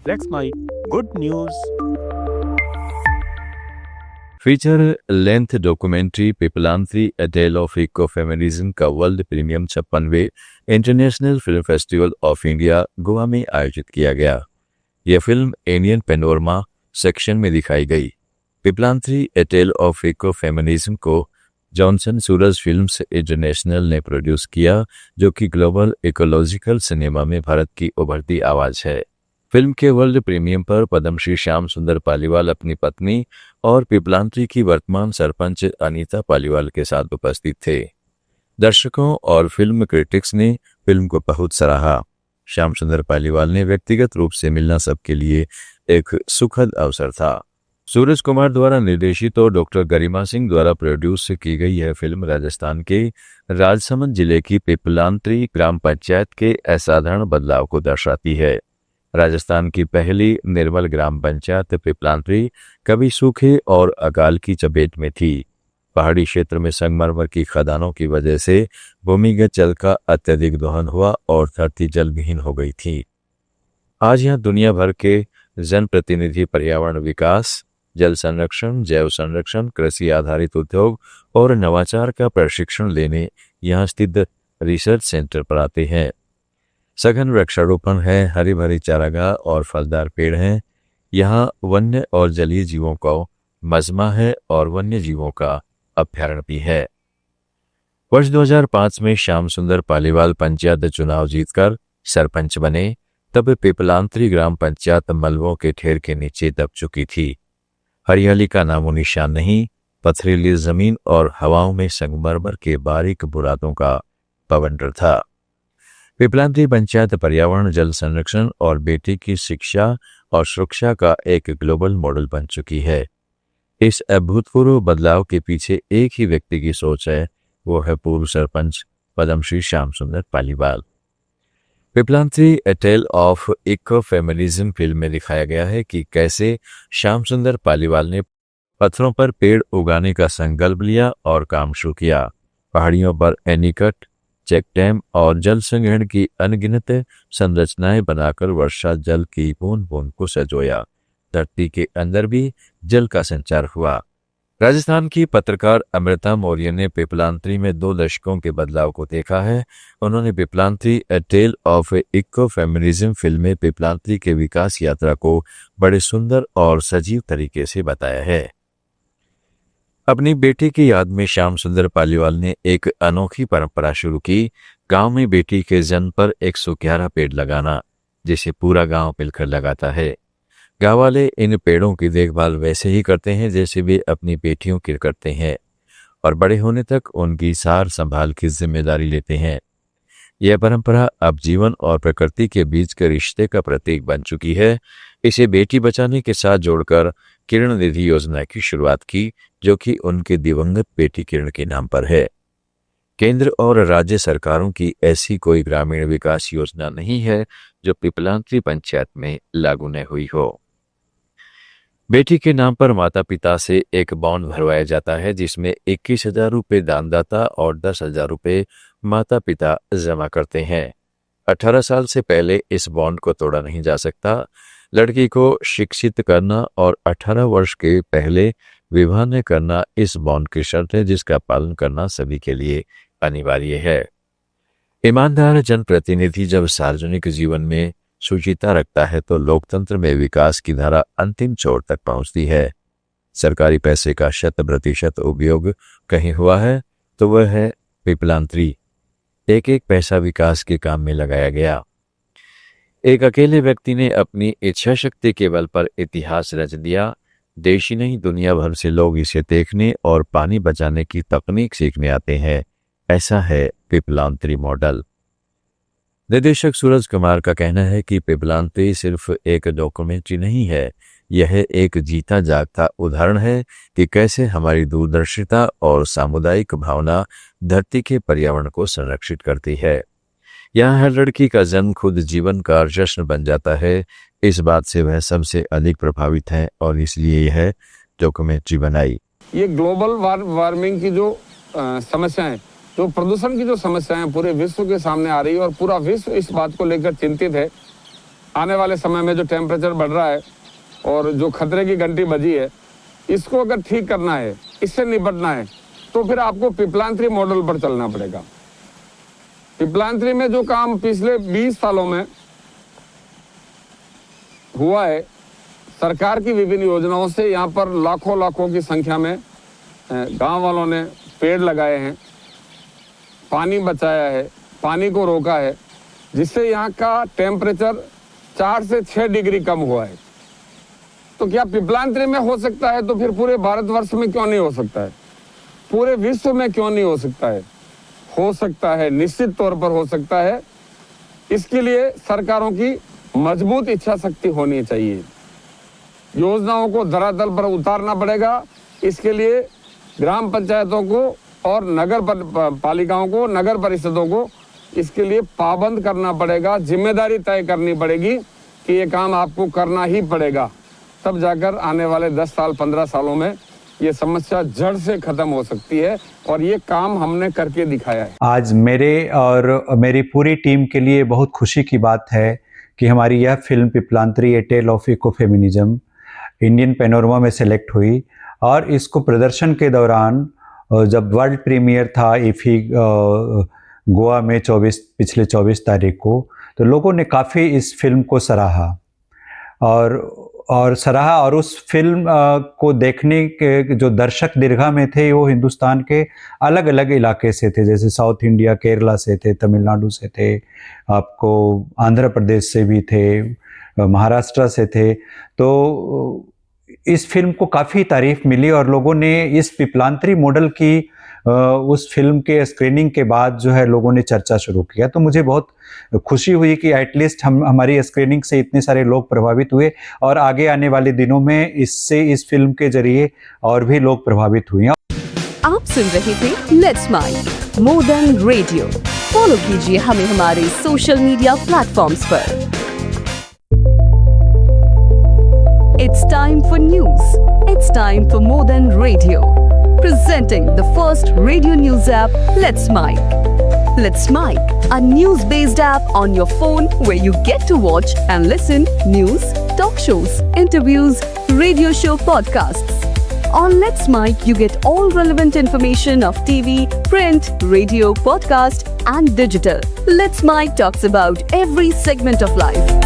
That's my good news. Feature length documentary Piplantri a tale of ecofeminism का world premium 56वें international film festival of India Goa में आयोजित किया गया। यह फिल्म इंडियन पेनोरमा सेक्शन में दिखाई गई। Piplantri a tale of ecofeminism को जॉनसन सूरज फिल्म्स इंटरनेशनल ने प्रोड्यूस किया, जो कि ग्लोबल इकोलॉजिकल सिनेमा में भारत की उभरती आवाज है। फिल्म के वर्ल्ड प्रीमियम पर पद्मश्री श्याम सुंदर पालीवाल अपनी पत्नी और पिपलांत्री की वर्तमान सरपंच अनीता पालीवाल के साथ उपस्थित थे। दर्शकों और फिल्म क्रिटिक्स ने फिल्म को बहुत सराहा। श्याम सुंदर पालीवाल ने व्यक्तिगत रूप से मिलना सबके लिए एक सुखद अवसर था। सूरज कुमार द्वारा निर्देशित और डॉक्टर गरिमा सिंह द्वारा प्रोड्यूस की गई यह फिल्म राजस्थान के राजसमंद जिले की पिपलांत्री ग्राम पंचायत के असाधारण बदलाव को दर्शाती है। राजस्थान की पहली निर्मल ग्राम पंचायत पिपलांत्री कभी सूखे और अकाल की चपेट में थी। पहाड़ी क्षेत्र में संगमरमर की खदानों की वजह से भूमिगत जल का अत्यधिक दोहन हुआ और धरती जलविहीन हो गई थी। आज यहां दुनिया भर के जनप्रतिनिधि पर्यावरण विकास, जल संरक्षण, जैव संरक्षण, कृषि आधारित उद्योग और नवाचार का प्रशिक्षण लेने यहां स्थित रिसर्च सेंटर पर आते हैं। सघन वृक्षारोपण है, हरी भरी चारागाह और फलदार पेड़ हैं। यहाँ वन्य और जलीय जीवों का मजमा है और वन्य जीवों का अभ्यारण्य भी है। वर्ष 2005 में श्याम सुंदर पालीवाल पंचायत चुनाव जीतकर सरपंच बने, तब पिपलांत्री ग्राम पंचायत मलबों के ढेर के नीचे दब चुकी थी। हरियाली का नामो निशान नहीं, पथरीली जमीन और हवाओं में संगमरमर के बारीक बुरादों का बवंडर था। पिपलांत्री पंचायत पर्यावरण, जल संरक्षण और बेटी की शिक्षा और सुरक्षा का एक ग्लोबल मॉडल बन चुकी है। इस अभूतपूर्व बदलाव के पीछे एक ही व्यक्ति की सोच है, वो है पूर्व सरपंच पद्मश्री श्याम सुंदर Paliwal. Piplantri a tale of ecofeminism film में दिखाया गया है कि कैसे श्याम सुंदर पालीवाल ने पत्थरों पर पेड़ उगाने का संकल्प लिया और काम शुरू किया। पहाड़ियों पर एनीकट, चेक डैम और जल संग्रहण की अनगिनत संरचनाएं बनाकर वर्षा जल की बूंद बूंद को संजोया। धरती के अंदर भी जल का संचार हुआ। राजस्थान की पत्रकार अमृता मौर्य ने पिपलांत्री में 2 दशकों के बदलाव को देखा है। उन्होंने Piplantri a tale of ecofeminism film में पिपलांत्री के विकास यात्रा को बड़े सुंदर और सजीव तरीके से बताया है। अपनी बेटी की याद में श्याम सुंदर पालीवाल ने एक अनोखी परंपरा शुरू की। गांव में बेटी के जन्म पर 111 पेड़ लगाना, जिसे पूरा गांव मिलकर लगाता है। गांव वाले इन पेड़ों की देखभाल वैसे ही करते हैं जैसे वे अपनी बेटियों की करते हैं और बड़े होने तक उनकी सार संभाल की जिम्मेदारी लेते हैं। यह परंपरा अब जीवन और प्रकृति के बीच के रिश्ते का प्रतीक बन चुकी है। इसे बेटी बचाने के साथ जोड़कर किरण निधि योजना की शुरुआत की, जो कि उनके दिवंगत बेटी किरण के नाम पर है। केंद्र और राज्य सरकारों की ऐसी कोई ग्रामीण विकास योजना नहीं है जो पिपलांत्री पंचायत में लागू न हुई हो। बेटी के नाम पर माता पिता से एक बॉन्ड भरवाया जाता है, जिसमें 21,000 रुपये दानदाता और 10,000 रुपये माता पिता जमा करते हैं। 18 साल से पहले इस बॉन्ड को तोड़ा नहीं जा सकता। लड़की को शिक्षित करना और 18 वर्ष के पहले विवाह न करना इस बॉन्ड की शर्त है, जिसका पालन करना सभी के लिए अनिवार्य है। ईमानदार जनप्रतिनिधि जब सार्वजनिक जीवन में शुचिता रखता है तो लोकतंत्र में विकास की धारा अंतिम छोर तक पहुंचती है। सरकारी पैसे का 100% उपयोग कहीं हुआ है तो वह है पिपलांत्री। एक एक पैसा विकास के काम में लगाया गया। एक अकेले व्यक्ति ने अपनी इच्छा शक्ति के बल पर इतिहास रच दिया। देश ही नहीं, दुनिया भर से लोग इसे देखने और पानी बचाने की तकनीक सीखने आते हैं। ऐसा है पिपलांत्री मॉडल। निर्देशक सूरज कुमार का कहना है कि पिपलांत्री सिर्फ एक डॉक्यूमेंट्री नहीं है, यह एक जीता जागता उदाहरण है कि कैसे हमारी दूरदर्शिता और सामुदायिक भावना धरती के पर्यावरण को संरक्षित करती है। यहाँ हर लड़की का जन्म खुद जीवन का जश्न बन जाता है। इस बात से वह सबसे अधिक प्रभावित है और इसलिए यह डॉक्यूमेंट्री बनाई। ये ग्लोबल वार्मिंग की जो समस्या है, जो प्रदूषण की जो समस्या है पूरे विश्व के सामने आ रही है और पूरा विश्व इस बात को लेकर चिंतित है आने वाले समय में जो टेम्परेचर बढ़ रहा है और जो खतरे की घंटी बजी है, इसको अगर ठीक करना है, इससे निपटना है, तो फिर आपको पिपलान 3 मॉडल पर चलना पड़ेगा। पिपलान 3 में जो काम पिछले 20 सालों में हुआ है, सरकार की विभिन्न योजनाओं से यहाँ पर लाखों की संख्या में गांव वालों ने पेड़ लगाए हैं, पानी बचाया है, पानी को रोका है, जिससे यहाँ का टेम्परेचर 4 से 6 डिग्री कम हुआ है। तो क्या पिपलान 3 में हो सकता है, तो फिर पूरे भारतवर्ष में क्यों नहीं हो सकता है, पूरे विश्व में क्यों नहीं हो सकता है? हो सकता है, निश्चित तौर पर हो सकता है। इसके लिए सरकारों की मजबूत इच्छा शक्ति होनी चाहिए, योजनाओं को धरातल पर उतारना पड़ेगा। इसके लिए ग्राम पंचायतों को और नगर पालिकाओं को, नगर परिषदों को इसके लिए पाबंद करना पड़ेगा, जिम्मेदारी तय करनी पड़ेगी कि ये काम आपको करना ही पड़ेगा। तब जाकर आने वाले 10 साल 15 सालों में ये समस्या जड़ से खत्म हो सकती है, और ये काम हमने करके दिखाया है। आज मेरे और मेरी पूरी टीम के लिए बहुत खुशी की बात है कि हमारी यह film Piplantri 3 a tale of ecofeminism Indian panorama में सेलेक्ट हुई, और इसको प्रदर्शन के दौरान जब वर्ल्ड प्रीमियर था इफी गोवा में पिछले 24 तारीख को, तो लोगों ने काफ़ी इस फिल्म को सराहा और उस फिल्म को देखने के जो दर्शक दीर्घा में थे वो हिंदुस्तान के अलग अलग इलाके से थे, जैसे साउथ इंडिया, केरला से थे, तमिलनाडु से थे, आपको आंध्र प्रदेश से भी थे, महाराष्ट्र से थे। तो इस फिल्म को काफ़ी तारीफ मिली और लोगों ने इस पिपलान 3 मॉडल की उस फिल्म के स्क्रीनिंग के बाद जो है लोगों ने चर्चा शुरू किया। तो मुझे बहुत खुशी हुई कि एटलीस्ट हमारी स्क्रीनिंग से इतने सारे लोग प्रभावित हुए, और आगे आने वाले दिनों में इस फिल्म के जरिए और भी लोग प्रभावित हुए। आप सुन रहे थे let's mike more than radio. Follow कीजिए हमें हमारे सोशल मीडिया प्लेटफॉर्म्स पर। It's time for news. It's time for more than radio. Presenting the first radio news app, Let's Mic. Let's Mic, a news-based app on your phone where you get to watch and listen news, talk shows, interviews, radio show podcasts. On Let's Mic, you get all relevant information of TV, print, radio, podcast, and digital. Let's Mic talks about every segment of life.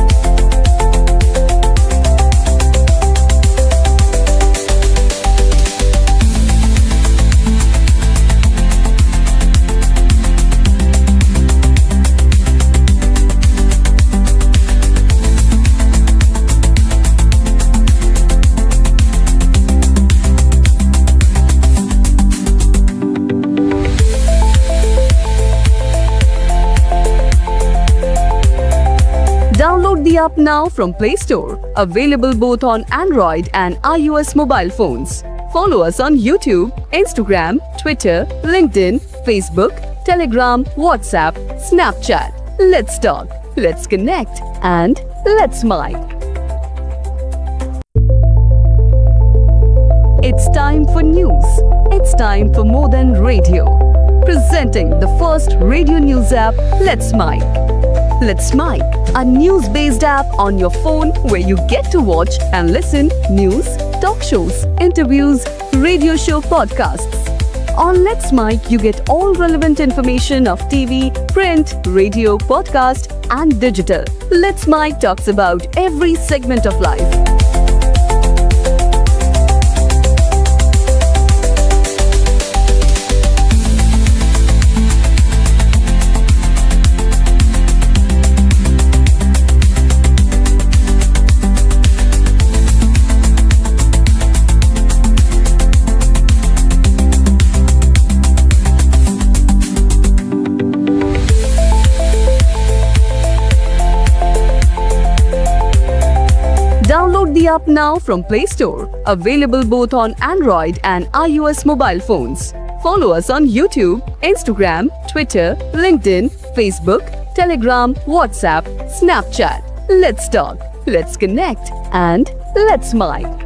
Download the app now from Play Store. Available both on Android and iOS mobile phones. Follow us on YouTube, Instagram, Twitter, LinkedIn, Facebook, Telegram, WhatsApp, Snapchat. Let's talk, let's connect, and let's mic. It's time for news. It's time for more than radio. Presenting the first radio news app, Let's Mic. Let's Mic, a news-based app on your phone where you get to watch and listen news, talk shows, interviews, radio show podcasts. On Let's Mic, you get all relevant information of TV, print, radio, podcast, and digital. Let's Mic talks about every segment of life. Download the app now from Play Store. Available both on Android and iOS mobile phones. Follow us on YouTube, Instagram, Twitter, LinkedIn, Facebook, Telegram, WhatsApp, Snapchat. Let's talk, let's connect, and let's mic.